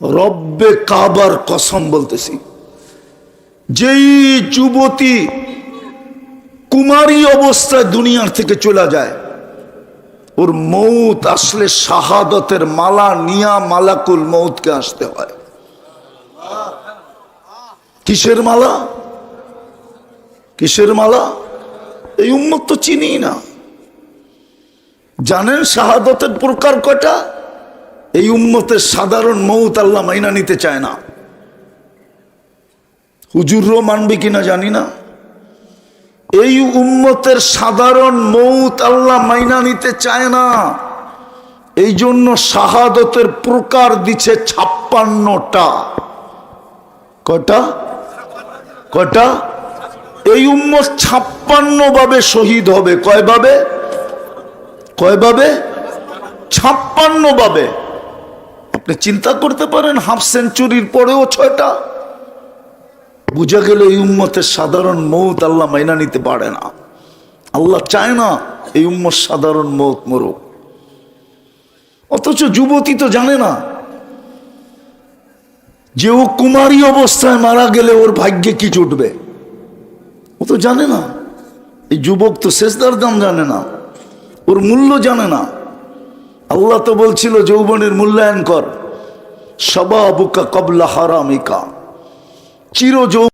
রব্বে কাবার কসম বলতেছি, যেই যুবতী কুমারী অবস্থায় দুনিয়ার থেকে চলে যায়, ওর মৌত আসলে শাহাদতের মালা নিয়া মালাকুল মৌতকে আসতে হয়। কিসের মালা? কিসের মালা? এই উম্মত তো চিনি না। জানেন শাহাদতের প্রকার কয়টা? এই উম্মতের সাধারণ মৌত আল্লাহ মাইনা নিতে চায় না। হুজুরও মানবে কিনা জানি না। এই উম্মতের সাধারণ মৌত আল্লাহ মাইনা নিতে চায় না। এই জন্য শাহাদতের প্রকার দিচ্ছে 56টা। কয়টা? কয়টা? এই উম্মত 56 ভাবে শহীদ হবে। কয় ভাবে? কয় ভাবে? 56 ভাবে। আপনি চিন্তা করতে পারেন, হাফ সেঞ্চুরির পরেও 6টা। বুঝা গেল এই উম্মতের সাধারণ মৌত আল্লাহ মাইনা নিতে পারে না। আল্লাহ চায় না এই উম্মত সাধারণ মৌত মরুক। অথচ যুবতী তো জানে না যে ও কুমারী অবস্থায় মারা গেলে ওর ভাগ্যে কি জুটবে। ও তো জানে না। এই যুবক তো সেজদার দাম জানে না, ওর মূল্য জানে না। আল্লাহ তো বলছিল যৌবনের মূল্যায়ন কর, শাবাবুকা ক্বাবলা হারামিকা। চির